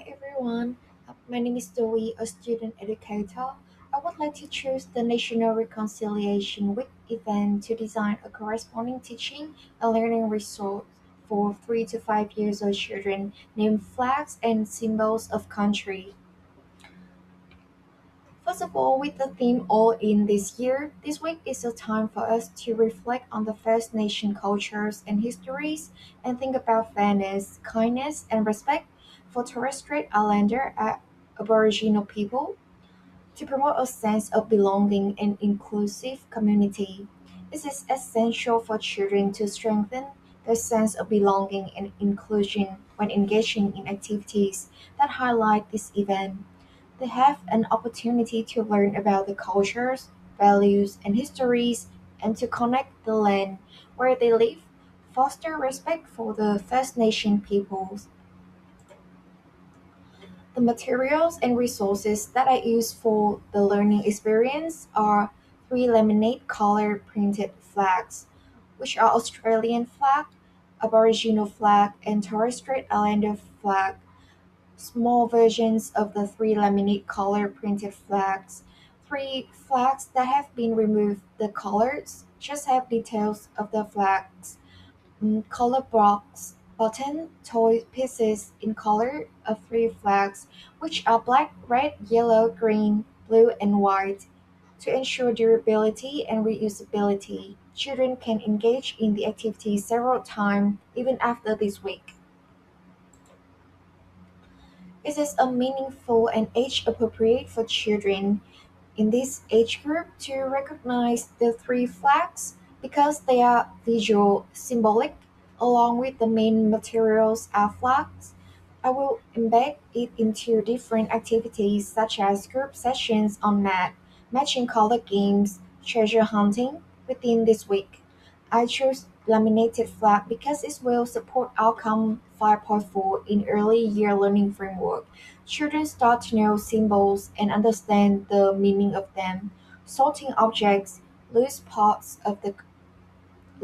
everyone, my name is Zoe, a student educator. I would like to choose the National Reconciliation Week event to design a corresponding teaching and learning resource for 3 to 5 years old children named Flags and Symbols of Country. First of all, with the theme All In this year, this week is a time for us to reflect on the First Nation cultures and histories and think about fairness, kindness, and respect for Torres Strait Islander Aboriginal people to promote a sense of belonging and inclusive community. It is essential for children to strengthen their sense of belonging and inclusion when engaging in activities that highlight this event. They have an opportunity to learn about the cultures, values, and histories and to connect the land where they live, foster respect for the First Nation peoples. The materials and resources that I use for the learning experience are three laminate color printed flags, which are Australian flag, Aboriginal flag, and Torres Strait Islander flag. Small versions of the three laminate color printed flags. Three flags that have been removed. The colors just have details of the flags. Color blocks, button, toy pieces in color of three flags, which are black, red, yellow, green, blue, and white. To ensure durability and reusability, children can engage in the activity several times even after this week. It is a meaningful and age appropriate for children in this age group to recognize the three flags because they are visual, symbolic, along with the main materials are flags. I will embed it into different activities such as group sessions on math, matching color games, treasure hunting within this week. I chose laminated flag because it will support outcome 5.4 in early year learning framework. Children start to know symbols and understand the meaning of them. Sorting objects, loose parts of the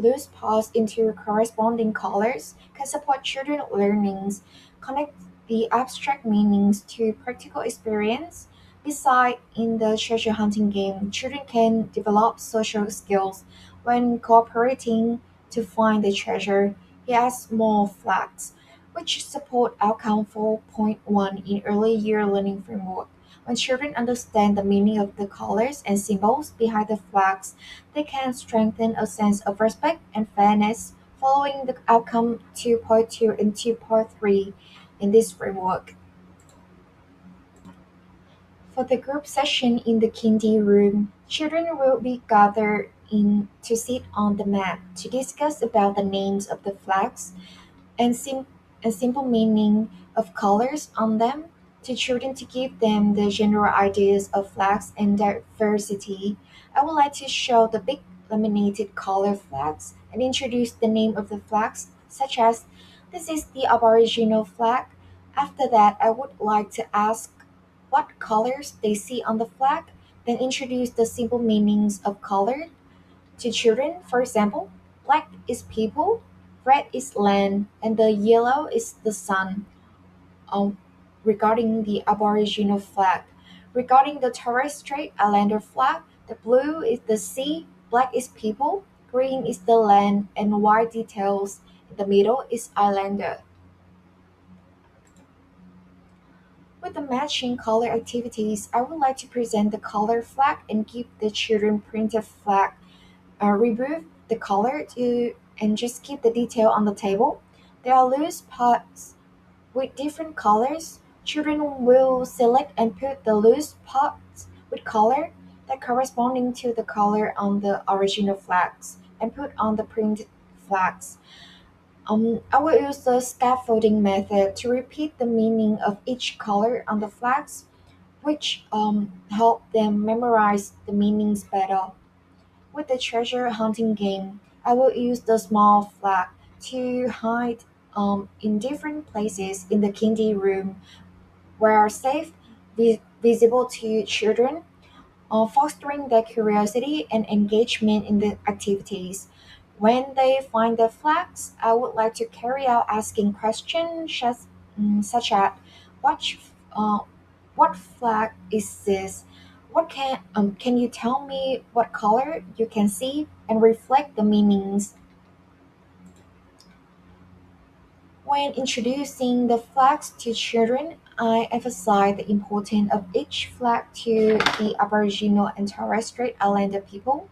loose parts into corresponding colors can support children learnings, connect the abstract meanings to practical experience. Besides, in the treasure hunting game, children can develop social skills when cooperating to find the treasure. He has small flags, which support outcome 4.1 in early year learning framework. When children understand the meaning of the colors and symbols behind the flags, they can strengthen a sense of respect and fairness following the outcome 2.2 and 2.3 in this framework. For the group session in the kindy room, children will be gathered in to sit on the mat to discuss about the names of the flags and, and simple meaning of colors on them to children to give them the general ideas of flags and diversity. I would like to show the big laminated color flags and introduce the name of the flags, such as this is the Aboriginal flag. After that, I would like to ask what colors they see on the flag, then introduce the simple meanings of color to children. For example, black is people, red is land, and the yellow is the sun. Um, Regarding the Aboriginal flag, regarding the Torres Strait Islander flag, the blue is the sea, black is people, green is the land, and white details in the middle is islander. With the matching color activities, I would like to present the color flag and give the children printed flag. Remove the color to and just keep the detail on the table. There are loose parts with different colors. Children will select and put the loose parts with color that corresponding to the color on the original flags and put on the printed flags. I will use the scaffolding method to repeat the meaning of each color on the flags, which help them memorize the meanings better. With the treasure hunting game, I will use the small flag to hide in different places in the kindy room where are safe, visible to children, fostering their curiosity and engagement in the activities. When they find the flags, I would like to carry out asking questions such as What uh, what flag is this? Can you tell me what color you can see and reflect the meanings? When introducing the flags to children, I emphasize the importance of each flag to the Aboriginal and Torres Strait Islander people,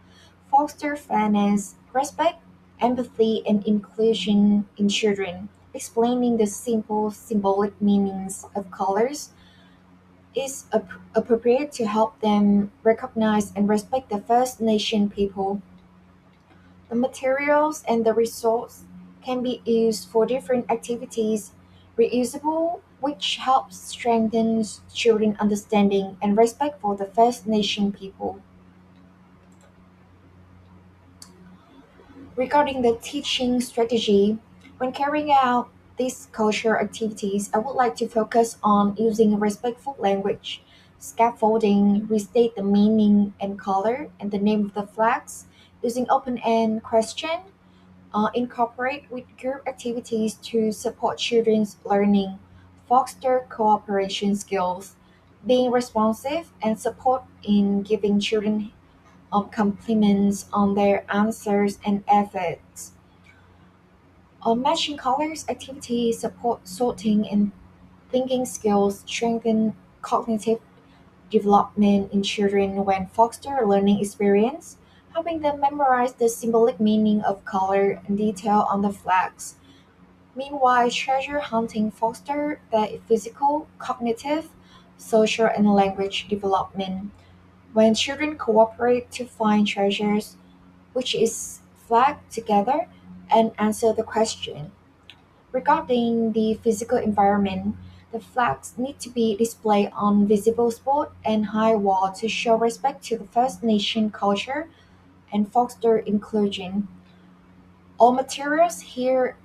foster fairness, respect, empathy, and inclusion in children. Explaining the simple symbolic meanings of colors is appropriate to help them recognize and respect the First Nation people. The materials and the resource can be used for different activities, reusable, which helps strengthen children understanding and respect for the First Nation people. Regarding the teaching strategy, when carrying out these cultural activities, I would like to focus on using respectful language, scaffolding, restate the meaning and color and the name of the flags, using open-end question, incorporate with group activities to support children's learning, foster cooperation skills, being responsive and support in giving children compliments on their answers and efforts. Matching colors activities support sorting and thinking skills, strengthen cognitive development in children when foster learning experience, helping them memorize the symbolic meaning of color and detail on the flags. Meanwhile, treasure hunting foster the physical, cognitive, social, and language development. When children cooperate to find treasures, which is flagged together, and answer the question. Regarding the physical environment, the flags need to be displayed on visible spot and high wall to show respect to the First Nation culture and foster inclusion. All materials here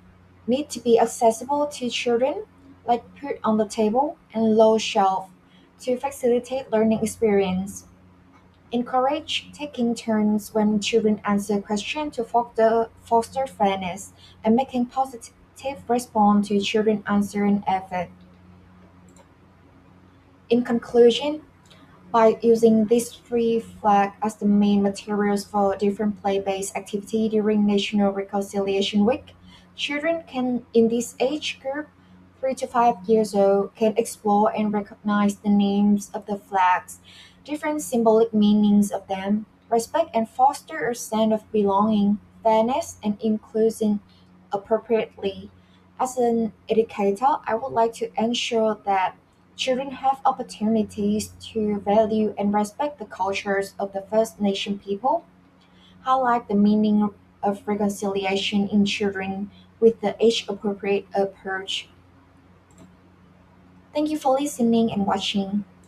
need to be accessible to children, like put on the table and low shelf, to facilitate learning experience. Encourage taking turns when children answer questions to foster fairness and making positive response to children answering effort. In conclusion, by using these three flags as the main materials for different play-based activity during National Reconciliation Week, children can in this age group 3 to 5 years old can explore and recognize the names of the flags, different symbolic meanings of them, respect and foster a sense of belonging, fairness and inclusion appropriately. As an educator, I would like to ensure that children have opportunities to value and respect the cultures of the First Nation people, highlight the meaning of reconciliation in children with the age appropriate approach. Thank you for listening and watching.